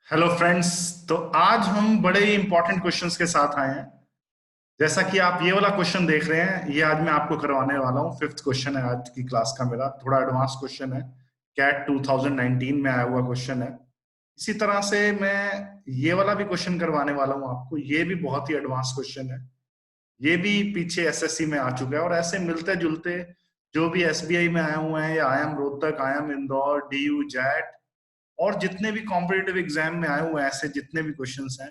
Hello friends. तो आज हम बड़े इंपॉर्टेंट क्वेश्चंस के साथ आए हैं। जैसा कि आप ये वाला क्वेश्चन देख रहे हैं, ये आज मैं आपको करवाने वाला हूँ। फिफ्थ क्वेश्चन है आज की क्लास का, मेरा थोड़ा एडवांस क्वेश्चन है। कैट 2019 में आया हुआ क्वेश्चन है। इसी तरह से मैं ये वाला भी क्वेश्चन करवाने वाला हूँ आपको। ये भी बहुत ही एडवांस क्वेश्चन है। ये भी पीछे एसएससी में आ चुका है, और ऐसे मिलते जुलते जो भी एसबीआई में आए हुए हैं, या IIM Rohtak, IIM Indore, DU, जैट, और जितने भी कॉम्पिटिटिव एग्जाम में आए हुए हैं, ऐसे जितने भी क्वेश्चंस हैं,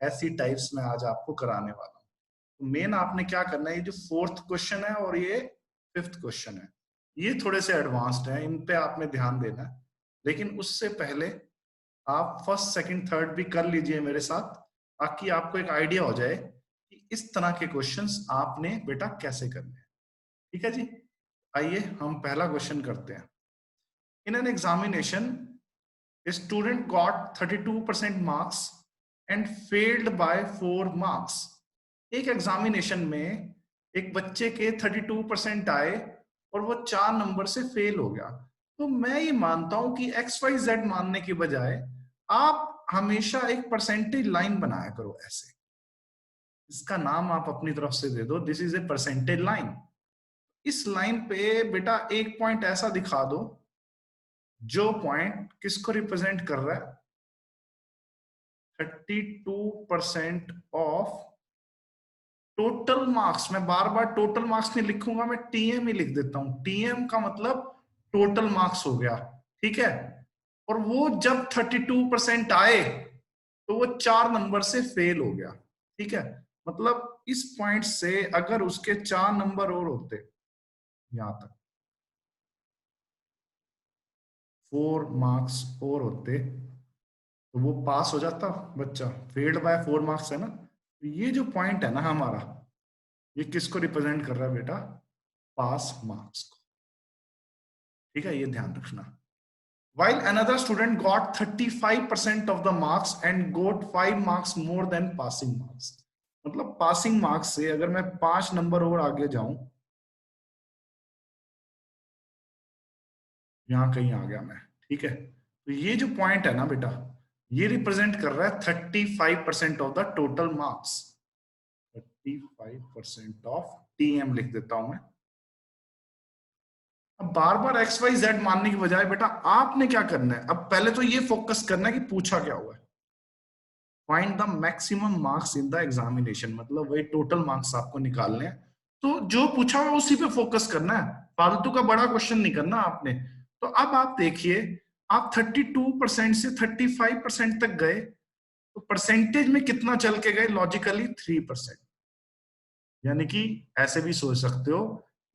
ऐसी टाइप्स में आज आपको कराने वाला हूँ। तो मेन आपने क्या करना है, ये जो फोर्थ क्वेश्चन है और ये फिफ्थ क्वेश्चन है, ये थोड़े से एडवांस्ड हैं, इन पे आपने ध्यान देना है। लेकिन उससे पहले आप फर्स्ट सेकंड थर्ड भी कर लीजिए मेरे साथ, ताकि आपको एक आइडिया हो जाए कि इस तरह के क्वेश्चंस आपने बेटा कैसे करने हैं। ठीक है जी। आइए हम पहला क्वेश्चन करते हैं। इन an examination a student got 32% marks and failed by 4 marks। एक एग्जामिनेशन में एक बच्चे के 32% आए और वो 4 नंबर से फेल हो गया। तो मैं ये मानता हूं कि एक्स वाई जेड मानने की बजाय आप हमेशा एक परसेंटेज लाइन बनाया करो। ऐसे इसका नाम आप अपनी तरफ से दे दो, this is a percentage line. इस लाइन पे बेटा एक पॉइंट ऐसा दिखा दो जो पॉइंट किसको रिप्रेजेंट कर रहा है, 32% ऑफ टोटल मार्क्स। मैं बार बार टोटल मार्क्स नहीं लिखूंगा, मैं टीएम ही लिख देता हूं। टीएम का मतलब टोटल मार्क्स हो गया। ठीक है। और वो जब 32% आए तो वो 4 नंबर से फेल हो गया। ठीक है। मतलब इस पॉइंट से अगर उसके 4 नंबर और होते, यहां तक 4 मार्क्स और होते, तो वो पास हो जाता बच्चा। फेल्ड बाय 4 मार्क्स है ना। तो ये जो पॉइंट है ना हमारा, ये किसको रिप्रेजेंट कर रहा है बेटा, पास मार्क्स को। ठीक है, ये ध्यान रखना। while another student got 35% of the marks and got 5 marks more than passing marks। मतलब पासिंग मार्क्स से अगर मैं 5 नंबर और आगे जाऊं, यहां कहीं आ गया मैं। ठीक है। तो ये जो पॉइंट है ना बेटा, ये रिप्रेजेंट कर रहा है 35% of the total marks. 35% of TM लिख देता हूं मैं। अब बार बार एक्स वाई जेड मानने की बजाय बेटा आपने क्या करना है, अब पहले तो ये फोकस करना है कि पूछा क्या हुआ है। Find the maximum marks in the examination, मतलब वही टोटल मार्क्स आपको निकालने हैं। तो जो पूछा हुआ उसी पे फोकस करना है, फालतू का बड़ा क्वेश्चन नहीं करना आपने। तो अब आप देखिए, आप 32% से 35% तक गए, तो परसेंटेज में कितना चल के गए, लॉजिकली 3%। यानी कि ऐसे भी सोच सकते हो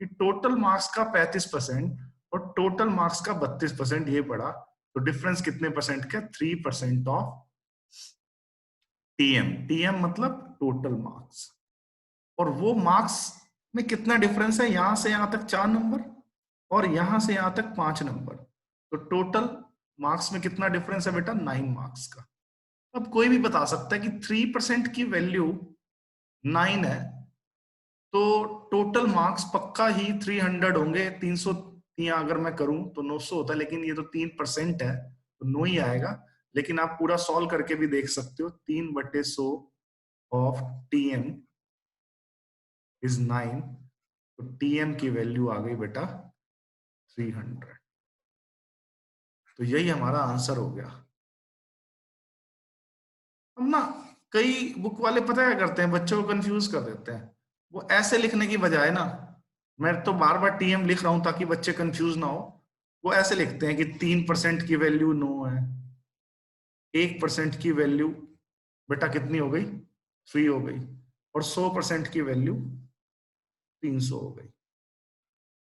कि टोटल मार्क्स का 35% और टोटल मार्क्स का 32% ये पड़ा, तो डिफरेंस कितने परसेंट का, 3% ऑफ टीएम। टीएम मतलब टोटल मार्क्स। और वो मार्क्स में कितना डिफरेंस है, यहां से यहां तक 4 नंबर और यहां से यहां तक 5 नंबर। तो टोटल मार्क्स में कितना डिफरेंस है बेटा, 9 मार्क्स का। अब कोई भी बता सकता है कि 3% की वैल्यू 9 है, तो टोटल मार्क्स पक्का ही 300 होंगे। 300 यहाँ अगर मैं करूं तो 900 होता है, लेकिन ये तो 3% है तो 9 ही आएगा। लेकिन आप पूरा सॉल्व करके भी देख सकते हो, 3/100 ऑफ टीएम इज 9। तो टीएम की वैल्यू आ गई बेटा 300। तो यही हमारा आंसर हो गया। अब ना कई बुक वाले पता क्या करते हैं, बच्चों को कंफ्यूज कर देते हैं। वो ऐसे लिखने की बजाय ना, मैं तो बार बार टीएम लिख रहा हूं ताकि बच्चे कंफ्यूज ना हो। वो ऐसे लिखते हैं कि 3% की वैल्यू 9 है, 1% की वैल्यू बेटा कितनी हो गई, 3 हो गई, और 100% की वैल्यू 300 हो गई।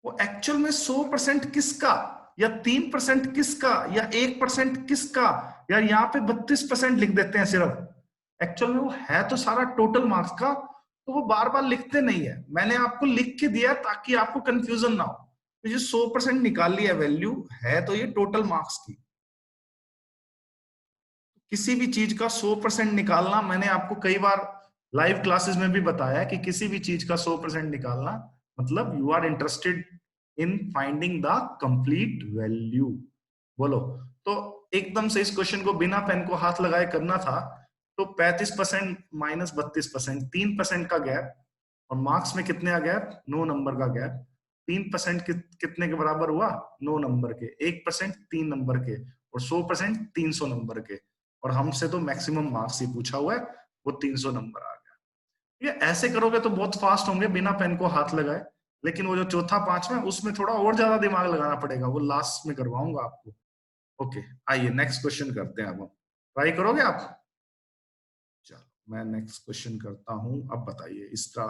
वो एक्चुअल में 100% किसका, या 3% किसका, या 1% किसका, या यहाँ पे 32% लिख देते हैं सिर्फ। एक्चुअल में वो है तो सारा टोटल मार्क्स का। तो वो बार बार लिखते नहीं है, मैंने आपको लिख के दिया ताकि आपको कंफ्यूजन ना हो। तो ये 100% निकाल लिया वैल्यू, है तो ये टोटल मार्क्स की। किसी भी चीज का 100% निकालना, मैंने आपको कई बार लाइव क्लासेस में भी बताया कि किसी भी चीज का 100% निकालना मतलब you are interested in finding the complete value. बोलो। तो एकदम से इस क्वेश्चन को बिना पेन को हाथ लगाए करना था तो 35% माइनस 32%, 3% का गैप, और मार्क्स में कितने का गैप, 9 नंबर का गैप। 3% कितने के बराबर हुआ, 9 नंबर के, 1% 3 नंबर के, और 100% 300 नंबर के। और हमसे तो मैक्सिमम मार्क्स ही पूछा हुआ है, वो 300 नंबर आ गया। ये ऐसे करोगे तो बहुत फास्ट होंगे बिना पेन को हाथ लगाए, लेकिन वो जो चौथा पांचवा उसमें थोड़ा और ज्यादा दिमाग लगाना पड़ेगा, वो लास्ट में करवाऊंगा आपको। ओके, आइए नेक्स्ट क्वेश्चन करते हैं। अब ट्राई करोगे आप? चलो मैं नेक्स्ट क्वेश्चन करता हूं। अब बताइए इसका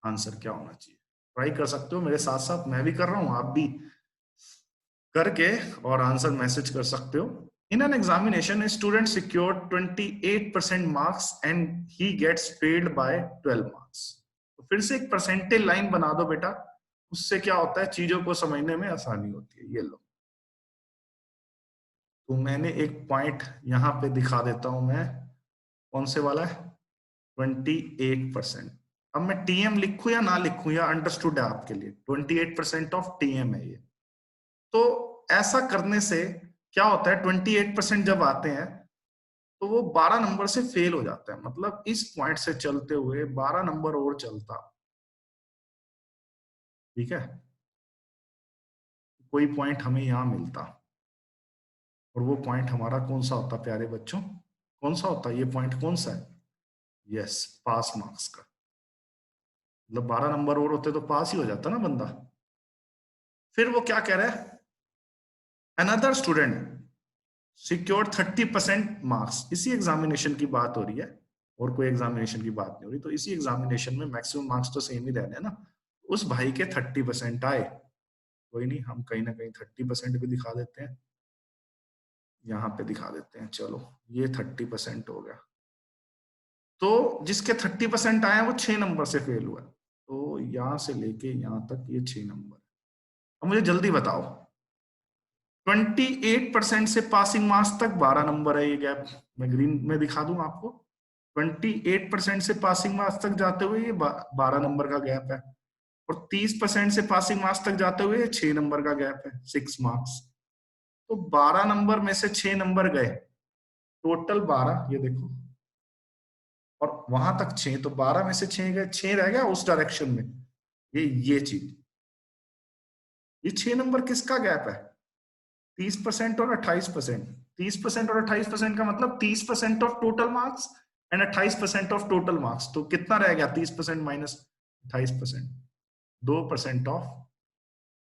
आंसर क्या होना चाहिए। ट्राई कर सकते हो मेरे साथ साथ, मैं भी कर रहा हूं, आप भी करके और आंसर मैसेज कर सकते हो। In an examination student secured 28% marks and he gets failed by 12 marks. तो फिर से एक परसेंटेज लाइन बना दो बेटा, उससे क्या होता है, चीजों को समझने में आसानी होती है। ये लो, तो मैंने एक पॉइंट यहां पे दिखा देता हूं मैं, कौन से वाला है, 28%। अब मैं टीएम लिखूं या ना लिखूं, या अंडरस्टूड है आपके लिए, 28% ऑफ टीएम है ये। तो ऐसा करने से क्या होता है, 28% जब आते हैं तो वो 12 नंबर से फेल हो जाता है। मतलब इस पॉइंट से चलते हुए 12 नंबर और चलता, ठीक है, कोई पॉइंट हमें यहां मिलता, और वो पॉइंट हमारा कौन सा होता प्यारे बच्चों, कौन सा होता ये पॉइंट, कौन सा है, यस, पास मार्क्स का। मतलब 12 नंबर और होते तो पास ही हो जाता ना बंदा। फिर वो क्या कह रहा है, अनदर स्टूडेंट सिक्योर 30% मार्क्स। इसी एग्जामिनेशन की बात हो रही है, और कोई एग्जामिनेशन की बात नहीं हो रही। तो इसी एग्जामिनेशन में मैक्सिमम मार्क्स तो सेम ही रहने हैं ना। उस भाई के 30% आए, कोई नहीं, हम कहीं ना कहीं 30% भी दिखा देते हैं, यहाँ पे दिखा देते हैं। चलो ये 30% हो गया। तो जिसके 30% आए वो 6 नंबर से फेल हुआ। तो यहां से लेके यहां तक ये 6 नंबर। अब मुझे जल्दी बताओ, 28% से पासिंग मार्क्स तक 12 नंबर है ये गैप। मैं ग्रीन में दिखा दूं आपको, 28% से पासिंग मार्क्स तक जाते हुए ये 12 नंबर का गैप है, और 30% से पासिंग मार्क्स तक जाते हुए 6 नंबर का गैप है, 6 मार्क्स। तो 12 नंबर में से 6 नंबर गए, टोटल 12, ये देखो, और वहां तक 6, तो 12 में से 6 गए, 6 रह गया उस डायरेक्शन में। ये चीज, ये 6 नंबर किसका गैप है, 30% और 28%। 30% और 28% का मतलब 30% of total marks and 28% of total marks. तो कितना रह गया, 30% minus 28%, 2% of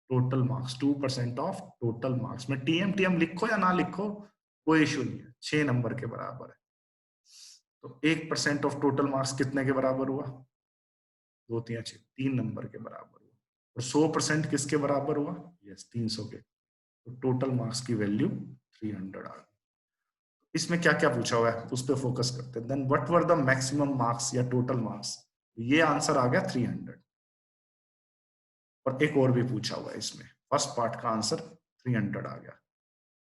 total marks, 2% of total marks. में टीएम टीएम लिखो या ना लिखो कोई इश्यू नहीं है, 6 नंबर के बराबर है। तो 1% ऑफ टोटल मार्क्स कितने के बराबर हुआ, 2 3 6, 3 नंबर के बराबर हुआ। और 100% किसके बराबर हुआ, यस, 300 के। तो टोटल मार्क्स की वैल्यू 300 आ गई। इसमें क्या क्या पूछा हुआ है उस पर फोकस करते हैं। Then whatever the maximum marks या टोटल मार्क्स, ये आंसर आ गया 300। और एक और भी पूछा हुआ है इसमें, फर्स्ट पार्ट का आंसर 300 आ गया।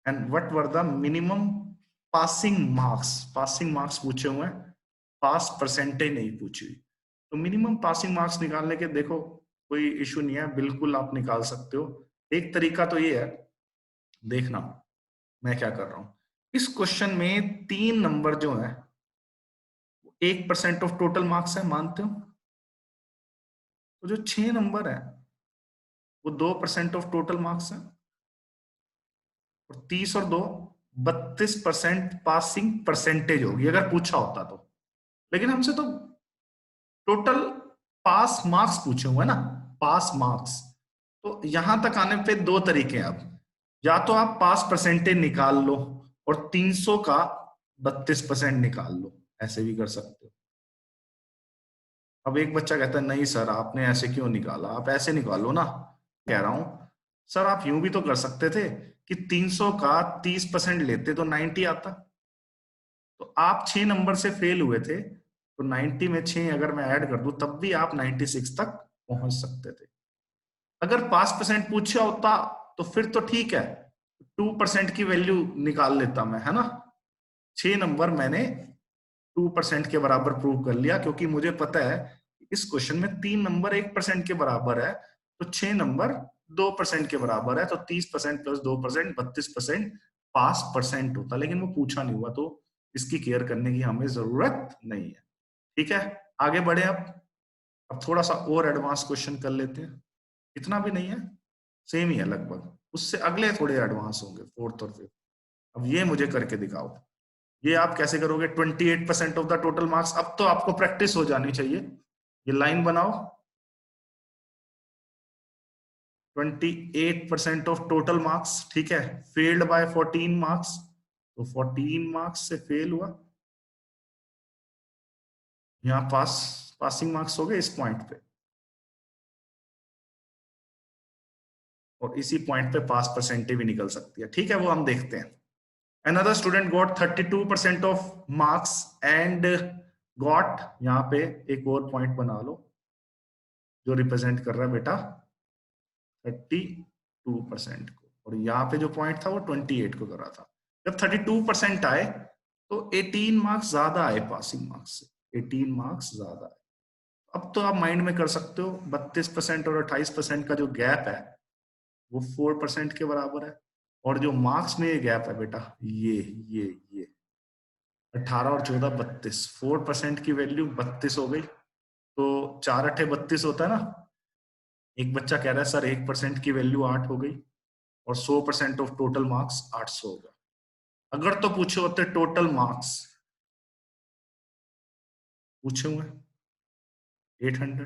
And what were the minimum passing marks, passing marks पूछे हुए हैं, पास परसेंटेज नहीं पूछी हुई। तो मिनिमम पासिंग मार्क्स निकालने के देखो कोई इशू नहीं है, बिल्कुल आप निकाल सकते हो। एक तरीका तो ये है, देखना मैं क्या कर रहा हूं। इस क्वेश्चन में 3 नंबर जो है 1% ऑफ टोटल मार्क्स है, मानते हो। तो जो 6 नंबर है वो 2% ऑफ टोटल मार्क्स है, और 30 और 2 32% पासिंग परसेंटेज होगी अगर पूछा होता तो। लेकिन हमसे तो टोटल पास मार्क्स पूछे हुए ना, पास मार्क्स। तो यहां तक आने पे 2 तरीके हैं। अब या तो आप पास परसेंटेज निकाल लो और 300 का 32% निकाल लो, ऐसे भी कर सकते हो। अब एक बच्चा कहता है नहीं सर आपने ऐसे क्यों निकाला, आप ऐसे निकालो ना। कह रहा हूं सर आप यूं भी तो कर सकते थे कि 300 का 30% लेते तो 90 आता। तो आप 6 नंबर से फेल हुए थे, तो 90 में 6 अगर मैं ऐड कर दूं तब भी आप 96 तक पहुंच सकते थे। अगर पास परसेंट पूछा होता तो फिर तो ठीक है, 2% की वैल्यू निकाल लेता मैं, है ना। 6 नंबर मैंने 2% के बराबर प्रूव कर लिया, क्योंकि मुझे पता है इस क्वेश्चन में 3 नंबर 1% के बराबर है, तो 6 नंबर 2% के बराबर है। तो 30% प्लस 2% 32% पास परसेंट होता, लेकिन वो पूछा नहीं हुआ, तो इसकी केयर करने की हमें जरूरत नहीं है। ठीक है, आगे बढ़े। अब थोड़ा सा और एडवांस क्वेश्चन कर लेते हैं। इतना भी नहीं है, सेम ही है लगभग, उससे अगले थोड़े एडवांस होंगे, फोर्थ और फिफ्थ। अब ये मुझे करके दिखाओ। ये आप कैसे करोगे? 28% ऑफ द टोटल मार्क्स। अब तो आपको प्रैक्टिस हो जानी चाहिए। ये लाइन बनाओ, 28% ऑफ टोटल मार्क्स, ठीक है। फेल्ड बाय 14 मार्क्स, तो 14 मार्क्स से फेल हुआ, यहां पासिंग मार्क्स हो गए इस पॉइंट पे, और इसी पॉइंट पे पास परसेंटेज भी निकल सकती है। ठीक है, वो हम देखते हैं। Another student got 32% of marks and got, यहाँ पे एक और पॉइंट बना लो जो रिप्रेजेंट कर रहा है बेटा 32% को, और यहाँ पे जो पॉइंट था वो 28 को कर रहा था। जब 32% आए तो 18 मार्क्स ज्यादा आए पासिंग मार्क्स से, 18 मार्क्स ज्यादा आए। अब तो आप माइंड में कर सकते हो 32% और 28% का जो गैप है वो 4% के बराबर है, और जो मार्क्स में ये गैप है बेटा, ये 18 और 14 32, 4% की वैल्यू 32 हो गई। तो 4 अठे 32 होता है ना। एक बच्चा कह रहा है सर 1% की वैल्यू 8 हो गई, और 100% ऑफ टोटल मार्क्स 800 हो गया। अगर तो पूछे होते टोटल मार्क्स, पूछे हुए 800।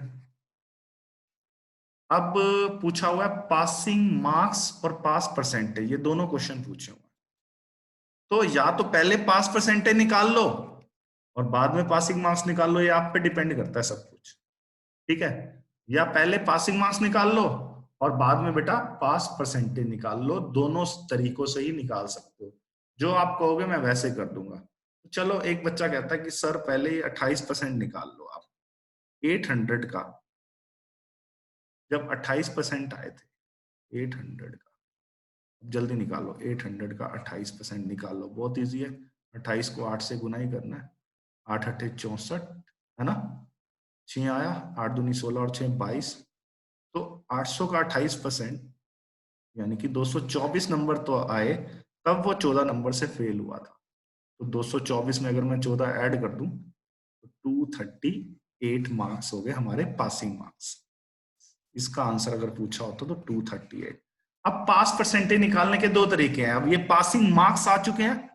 अब पूछा हुआ है पासिंग मार्क्स और पास परसेंटेज, ये दोनों क्वेश्चन पूछे हुए हैं। तो या तो पहले पास परसेंटेज निकाल लो और बाद में पासिंग मार्क्स निकाल लो, ये आप पे डिपेंड करता है सब कुछ। ठीक है, या पहले पासिंग मार्क्स निकाल लो और बाद में बेटा पास परसेंटेज निकाल लो, दोनों तरीकों से ही निकाल सकते हो। जो आप कहोगे मैं वैसे कर दूंगा। चलो, एक बच्चा कहता है कि सर पहले 28% निकाल लो आप 800 का। जब 28% आए थे 800 का, जल्दी निकालो 800 का 28% निकाल लो, बहुत इजी है। 28 को 8 से गुना ही करना है, 8 अट्ठे 64 है ना, 6 आया, 8 दूनी 16 और 6 22। तो 800 का 28% यानी कि 224 नंबर तो आए, तब वो 14 नंबर से फेल हुआ था। तो 224 में अगर मैं 14 ऐड कर दूं तो 238 मार्क्स हो गए हमारे पासिंग मार्क्स। इसका आंसर अगर पूछा होता तो 238। अब पास परसेंटेज निकालने के दो तरीके हैं। अब ये पासिंग मार्क्स आ चुके हैं,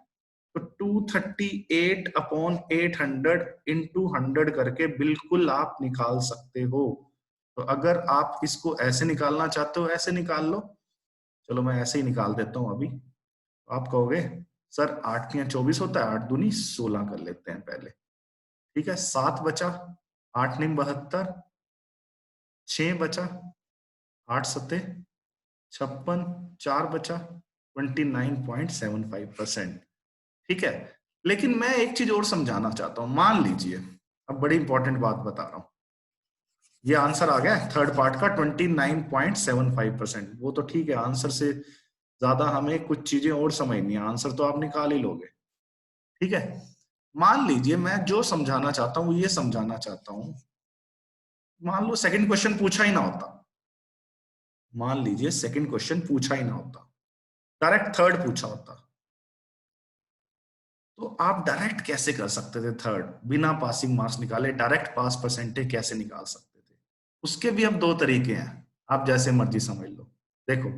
तो 238 अपॉन 800 इंटू 100 करके बिल्कुल आप निकाल सकते हो। तो अगर आप इसको ऐसे निकालना चाहते हो ऐसे निकाल लो। चलो मैं ऐसे ही निकाल देता हूं अभी। आप कहोगे सर 8 तियां 24 होता है, 8 दूनी 16 कर लेते हैं पहले। ठीक है, 7 बचा, 8 निम 72, 6 बचा, 8 सत्ते 56, 4 बचा, 29.75%। ठीक है, लेकिन मैं एक चीज और समझाना चाहता हूं। मान लीजिए, अब बड़ी इंपॉर्टेंट बात बता रहा हूं, ये आंसर आ गया थर्ड पार्ट का 29.75%। वो तो ठीक है, आंसर से ज्यादा हमें कुछ चीजें और समझनी है, आंसर तो आप निकाल ही लोगे। ठीक है, मान लीजिए मैं जो समझाना चाहता हूं वो ये समझाना चाहता हूं, मान लो सेकंड क्वेश्चन पूछा ही ना होता, मान लीजिए सेकंड क्वेश्चन पूछा ही ना होता, डायरेक्ट थर्ड पूछा होता, तो आप डायरेक्ट कैसे कर सकते थे? थर्ड बिना पासिंग मार्क्स निकाले डायरेक्ट पास परसेंटेज कैसे निकाल सकते थे? उसके भी अब दो तरीके हैं, आप जैसे मर्जी समझ लो। देखो,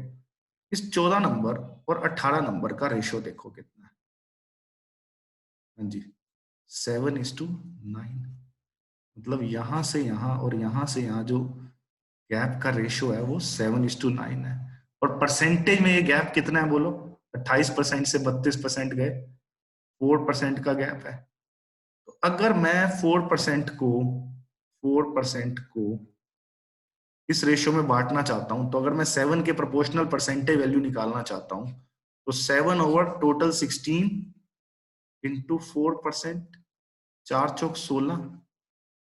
इस 14 नंबर और 18 नंबर का रेशियो देखो कितना है। हाँ जी, 7:9। मतलब यहां से यहां और यहां से यहां जो गैप का रेशियो है वो 7:9 है। और परसेंटेज में ये गैप कितना है बोलो? 28% से 32% गए, 4% का गैप है। तो अगर मैं 4% को इस रेशियो में बांटना चाहता हूं, तो अगर मैं 7 के प्रोपोर्शनल परसेंटेज वैल्यू निकालना चाहता हूं, तो 7 ओवर टोटल 16 इंटू 4%, 4 चौक 16,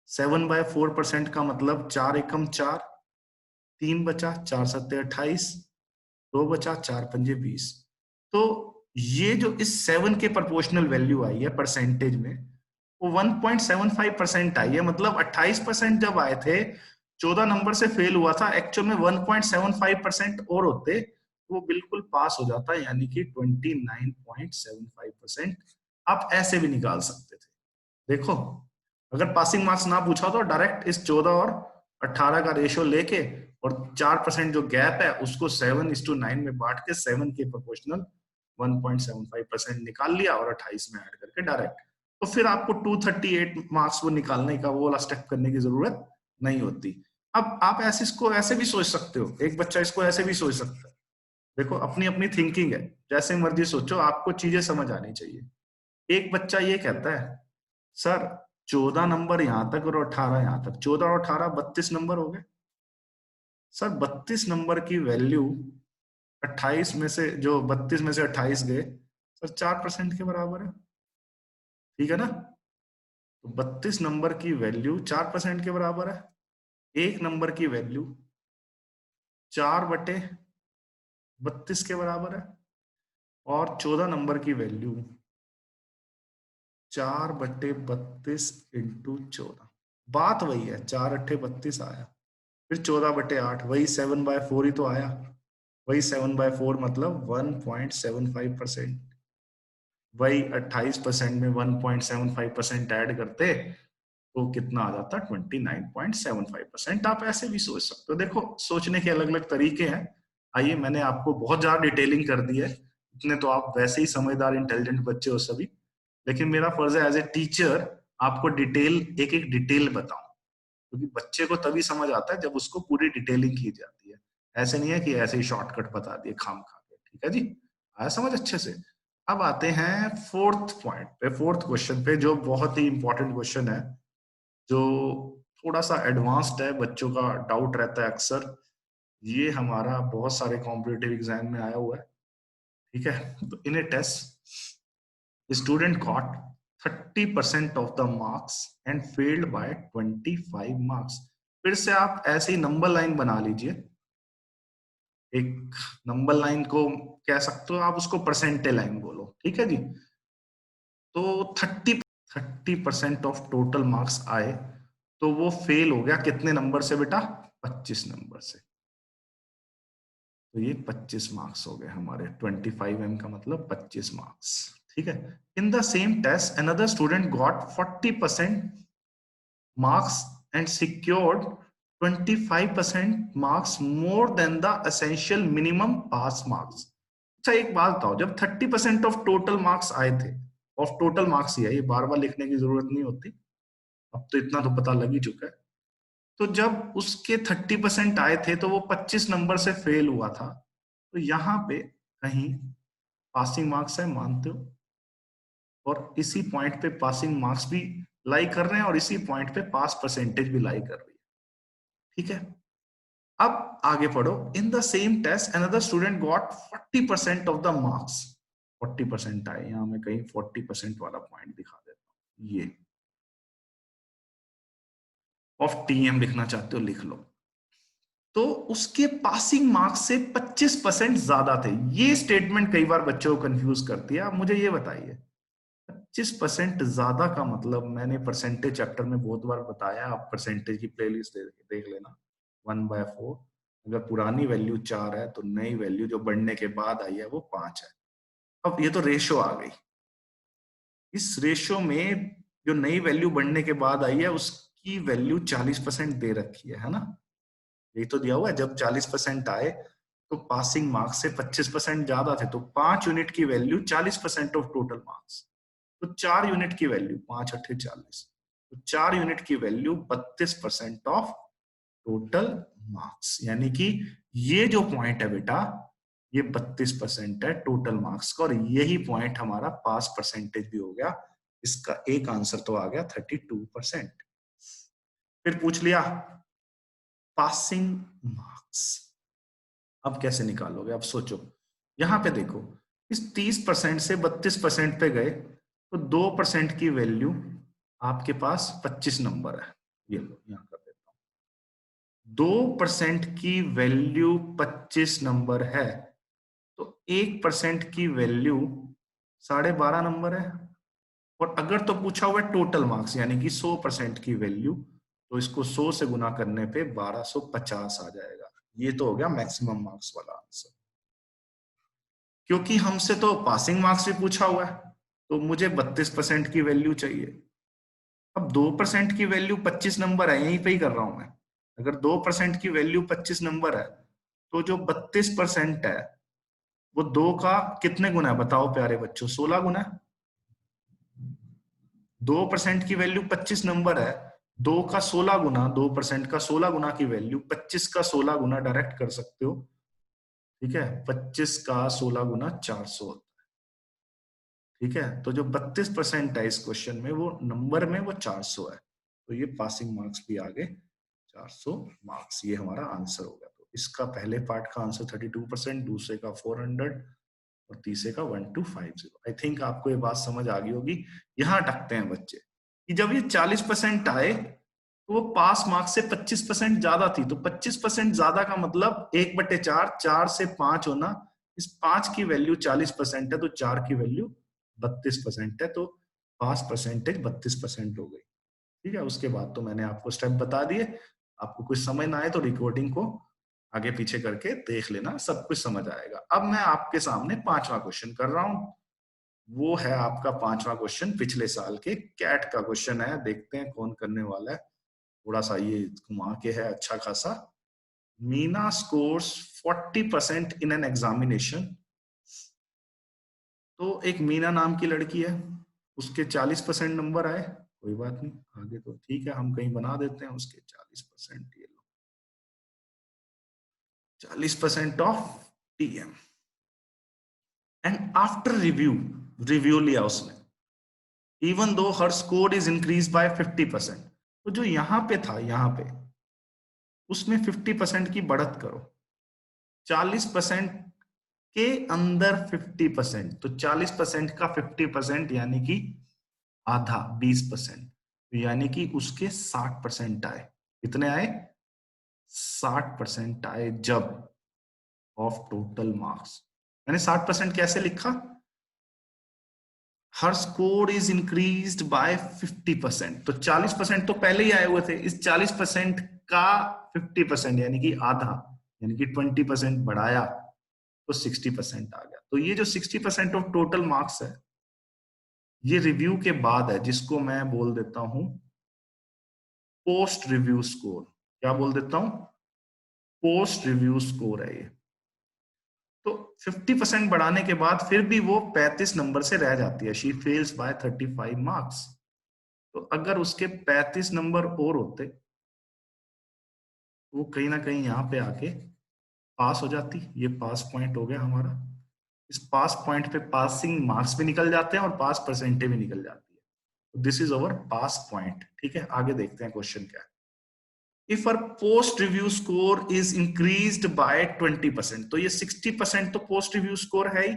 7/4% का मतलब 4 एकम 4, 3 बचा, 4 सत्ते 28, 2 बचा, 4 पंजे 20। तो ये जो इस 7 के प्रोपोर्शनल वैल्यू आई है परसेंटेज में, वो 1.75% आई है। मतलब 28% जब आए थे, 14 नंबर से फेल हुआ था, एक्चुअल में 1.75% और होते वो बिल्कुल पास हो जाता है, यानी कि 29.75%। आप ऐसे भी निकाल सकते थे। देखो, अगर पासिंग मार्क्स ना पूछा तो डायरेक्ट इस 14 और 18 का रेशियो लेके और 4% जो गैप है उसको 7:9 में बांट के 7 के प्रोपोर्शनल 1.75% निकाल लिया और 28 में ऐड करके डायरेक्ट। तो फिर आपको 238 मार्क्स वो निकालने का वो वाला स्टेप करने की जरूरत नहीं होती। अब आप ऐसे इसको ऐसे भी सोच सकते हो, एक बच्चा इसको ऐसे भी सोच सकता है। देखो, अपनी अपनी थिंकिंग है, जैसे मर्जी सोचो, आपको चीजें समझ आनी चाहिए। एक बच्चा ये कहता है, सर 14 नंबर यहां तक और 18 यहां तक, 14 और 18 32 नंबर हो गए। सर 32 नंबर की वैल्यू 28 में से, जो 32 में से 28 गए, सर 4% के बराबर है। ठीक है ना? तो 32 नंबर की वैल्यू 4% के बराबर है। एक नंबर की वैल्यू 4/32 के बराबर है। और 14 नंबर की वैल्यू 4/32 इंटू 14। बात वही है, 4×8 = 32 आया। फिर 14/8, वही 7/4 ही तो आया। वही 7/4 मतलब 1.75%। वही 28% में 1.75% ऐड करते तो कितना आ जाता? 29.75%। आप ऐसे भी सोच सकते हो। देखो, सोचने के अलग अलग तरीके हैं। आइए, मैंने आपको बहुत ज्यादा डिटेलिंग कर दी है, इतने तो आप वैसे ही समझदार इंटेलिजेंट बच्चे हो सभी। लेकिन मेरा फर्ज है एज ए टीचर आपको डिटेल, एक एक डिटेल बताऊं, क्योंकि बच्चे को तभी समझ आता है जब उसको पूरी डिटेलिंग की जाती है। ऐसे नहीं है कि ऐसे ही शॉर्टकट बता दिए खाम खा के। ठीक है जी? आया समझ अच्छे से? अब आते हैं फोर्थ पॉइंट पे, फोर्थ क्वेश्चन पे, जो बहुत ही इंपॉर्टेंट क्वेश्चन है, जो थोड़ा सा एडवांस्ड है, बच्चों का डाउट रहता है अक्सर। ये हमारा बहुत सारे कॉम्पिटिटिव एग्जाम में आया हुआ है। ठीक है? तो in a test student got 30% of the marks and failed by 25 marks. फिर से आप ऐसे ही नंबर लाइन बना लीजिए। एक नंबर लाइन को कह सकते हो आप, उसको परसेंटेज लाइन बोलो। ठीक है जी? तो 30% ऑफ टोटल मार्क्स आए, तो वो फेल हो गया कितने नंबर से बेटा? 25 नंबर से। तो ये 25 मार्क्स हो गए हमारे। 25m का मतलब 25 मार्क्स। ठीक है? In the same test another student got 40% marks and secured 25% marks more than the essential minimum pass marks। अच्छा, एक बात बताओ, जब 30% ऑफ टोटल मार्क्स आए थे, ऑफ टोटल मार्क्स ही है, ये बार बार लिखने की जरूरत नहीं होती, अब तो इतना तो पता लग ही चुका है। तो जब उसके 30% आए थे तो वो 25 नंबर से फेल हुआ था। तो यहाँ पे कहीं पासिंग मार्क्स है, मानते हो? और इसी पॉइंट पे पासिंग मार्क्स भी लाई कर रहे हैं और इसी पॉइंट पे पास परसेंटेज भी लाई कर रही है। ठीक है? अब आगे पढ़ो। In the same test another student got 40% of the marks. 40% आए, यहां मैं कहीं 40% वाला पॉइंट दिखा देता हूं। ये ऑफ टीएम लिखना चाहते हो लिख लो। तो उसके पासिंग मार्क्स से 25% ज्यादा थे। ये स्टेटमेंट कई बार बच्चों को कंफ्यूज करती है। आप मुझे ये बताइए, 25% ज्यादा का मतलब, मैंने परसेंटेज चैप्टर में बहुत बार बताया, आप परसेंटेज की प्लेलिस्ट देख लेना। 1/4, अगर पुरानी वैल्यू 4 है तो नई वैल्यू जो बढ़ने के बाद आई है वो 5 है। अब ये तो रेशो आ गई। इस रेशो में जो नई वैल्यू बढ़ने के बाद आई है उसकी वैल्यू 40% दे रखी है ना? यही तो दिया हुआ है। जब 40% आए तो पासिंग मार्क्स से 25% ज्यादा थे, तो 5 यूनिट की वैल्यू 40% ऑफ टोटल मार्क्स। तो 4 यूनिट की वैल्यू 5×8 = 40, तो 4 यूनिट की वैल्यू 32% ऑफ टोटल मार्क्स। यानी कि ये जो पॉइंट है बेटा, ये 32% है टोटल मार्क्स का, और यही पॉइंट हमारा पास परसेंटेज भी हो गया। इसका एक आंसर तो आ गया 32%। फिर पूछ लिया पासिंग मार्क्स, अब कैसे निकालोगे? अब सोचो, यहां पे देखो, इस 30% से 32% पे गए तो 2% की वैल्यू आपके पास 25 नंबर है। ये लो, यहां कर देता हूं। 2% की वैल्यू 25 नंबर है, तो 1% की वैल्यू 12.5 नंबर है। और अगर तो पूछा हुआ है टोटल मार्क्स, यानी कि 100% की वैल्यू, तो इसको 100 से गुना करने पे 1250 आ जाएगा। ये तो हो गया मैक्सिमम मार्क्स वाला आंसर। क्योंकि हमसे तो पासिंग मार्क्स भी पूछा हुआ है, तो मुझे 32% की वैल्यू चाहिए। अब 2% की वैल्यू 25 नंबर है, यहीं पे ही कर रहा हूं मैं। अगर 2% की वैल्यू 25 नंबर है, तो जो 32% है वो 2 का कितने गुना है बताओ प्यारे बच्चों? 16 गुना है। 2% की वैल्यू 25 नंबर है, 2 का 16 गुना, 2% का 16 गुना की वैल्यू 25 का 16 गुना डायरेक्ट कर सकते हो। ठीक है, 25 का 16 गुना 400 होता है। ठीक है, तो जो 32% है इस क्वेश्चन में, वो नंबर में वो 400 है, तो ये पासिंग मार्क्स भी आ गए 400 मार्क्स। ये हमारा आंसर होगा। तो इसका पहले पार्ट का आंसर 32%, दूसरे का 400 और तीसरे का 1250। आई थिंक आपको ये बात समझ आ गई होगी। यहां अटकते हैं बच्चे कि जब ये 40% आए तो वो पास मार्क्स से 25% ज्यादा थी, तो 25% ज्यादा का मतलब 1/4, 4 से 5 होना। इस 5 की वैल्यू 40% है, तो 4 की वैल्यू 32% है, तो पास परसेंटेज 32% हो गई। ठीक है, उसके बाद तो मैंने आपको स्टेप बता दिए। आपको कुछ समझ ना आए तो रिकॉर्डिंग को आगे पीछे करके देख लेना, सब कुछ समझ आएगा। अब मैं आपके सामने 5वां क्वेश्चन कर रहा हूं। वो है आपका 5वां क्वेश्चन, पिछले साल के कैट का क्वेश्चन है। देखते हैं कौन करने वाला है। थोड़ा सा ये घुमा के है अच्छा खासा। Meena scores 40% in an examination. तो एक मीना नाम की लड़की है, उसके 40% नंबर आए। कोई बात नहीं, आगे तो ठीक है, हम कहीं बना देते हैं उसके 40%। ये लो, 40% of TM. And after review, review लिया उसने, even though her score is increase by 50%। तो जो यहां पे था, यहां पे उसमें 50% की बढ़त करो। 40% के अंदर 50%, तो 40% का 50% यानी कि आधा, 20%। तो यानी कि उसके 60% आए। कितने आए? 60% आए जब ऑफ टोटल मार्क्स। मैंने 60% कैसे लिखा? हर स्कोर इज इंक्रीज्ड बाय 50%। तो 40% तो पहले ही आए हुए थे, इस 40% का 50% यानी कि आधा, यानी कि 20% बढ़ाया, तो 60% आ गया। तो ये जो 60% ऑफ टोटल मार्क्स है, ये रिव्यू के बाद है, जिसको मैं बोल देता हूं पोस्ट रिव्यू स्कोर। क्या बोल देता हूं? पोस्ट रिव्यू स्कोर है ये। तो 50% बढ़ाने के बाद फिर भी वो 35 नंबर से रह जाती है। She fails by 35 marks. तो अगर उसके 35 नंबर और होते, वो कहीं ना कहीं यहाँ पे आके पास हो जाती। ये पास पॉइंट हो गया हमारा। इस पास पॉइंट पे पासिंग मार्क्स भी निकल जाते हैं और पास परसेंटेज भी निकल जाती है। This is our pass point. ठीक है, आगे देखते हैं क्वेश्चन क्या है। If our post review score is increased by 20%, तो ये 60% तो पोस्ट रिव्यू स्कोर है ही,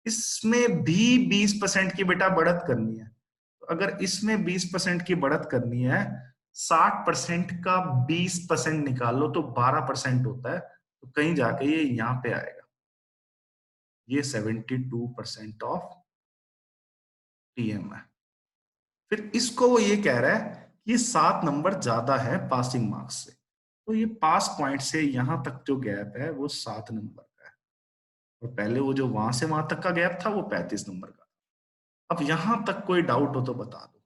इसमें भी 20% की बेटा बढ़त करनी है। तो अगर इसमें 20% की बढ़त करनी है, 60% का 20% निकाल लो तो 12% होता है। तो कहीं जाके ये यहां पे आएगा। ये 72% ऑफ टीएम है। फिर इसको वो ये कह रहा है कि 7 नंबर ज्यादा है पासिंग मार्क्स से। तो ये पास पॉइंट से यहां तक जो गैप है वो 7 नंबर का है, और पहले वो जो वहां से वहां तक का गैप था वो 35 नंबर का। अब यहां तक कोई डाउट हो तो बता दो।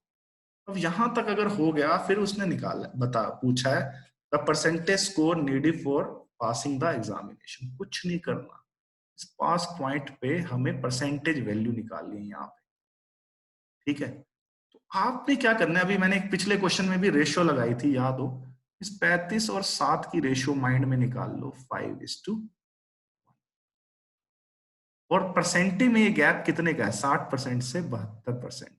अब यहां तक अगर हो गया, फिर उसने निकाला, बता पूछा है the percentage score needed for passing the examination. कुछ नहीं करना, इस पास पॉइंट पे हमें परसेंटेज वैल्यू निकालनी है यहाँ पे। ठीक है, तो आपने क्या करना है, अभी मैंने एक पिछले क्वेश्चन में भी रेशियो लगाई थी, याद हो। इस 35 और 7 की रेशियो माइंड में निकाल लो, 5:1। और परसेंटेज में ये गैप कितने का है? 60% से 72%,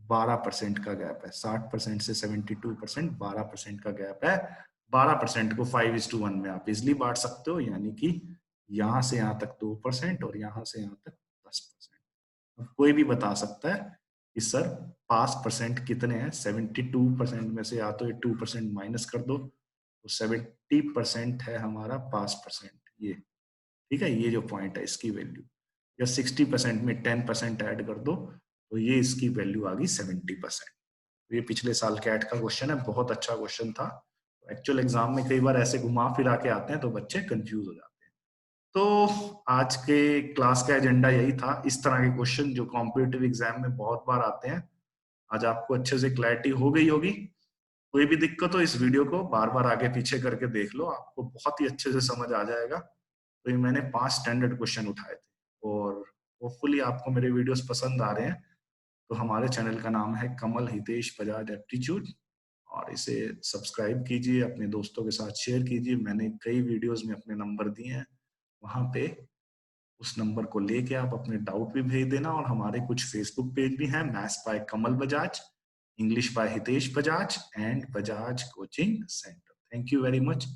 12% का गैप है। 60% से 72%, 12% का गैप है। 12% को 5:1 में आप इजिली बांट सकते हो, यानी कि यहां से यहां तक 2% और यहां से यहां तक 10%। अब कोई भी बता सकता है कि सर पास परसेंट कितने हैं। 72% में से या तो ये 2% माइनस कर दो, तो 70% है हमारा पास परसेंट। ये ठीक है, ये जो पॉइंट है इसकी वैल्यू, या 60% में 10% ऐड कर दो, तो ये इसकी वैल्यू आ गई 70%। ये पिछले साल कैट का क्वेश्चन है, बहुत अच्छा क्वेश्चन था। एक्चुअल एग्जाम में कई बार ऐसे घुमा फिरा के आते हैं तो बच्चे कंफ्यूज हो जाते हैं। तो आज के क्लास का एजेंडा यही था, इस तरह के क्वेश्चन जो कॉम्पिटिटिव एग्जाम में बहुत बार आते हैं। आज आपको अच्छे से क्लैरिटी हो गई होगी। कोई भी दिक्कत हो इस वीडियो को बार बार आगे पीछे करके देख लो, आपको बहुत ही अच्छे से समझ आ जाएगा। तो ये मैंने 5 स्टैंडर्ड क्वेश्चन उठाए थे और होपफुली आपको मेरे वीडियोस पसंद आ रहे हैं। तो हमारे चैनल का नाम है कमल हितेश बजाज एप्टीट्यूड, और इसे सब्सक्राइब कीजिए, अपने दोस्तों के साथ शेयर कीजिए। मैंने कई वीडियोस में अपने नंबर दिए हैं, वहां पे उस नंबर को लेके आप अपने डाउट भी भेज देना। और हमारे कुछ फेसबुक पेज भी हैं, maths by Kamal Bajaj, English by Hitesh Bajaj and Bajaj coaching centre. Thank you very much,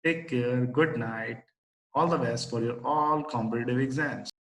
take care, good night, all the best for your all competitive exams.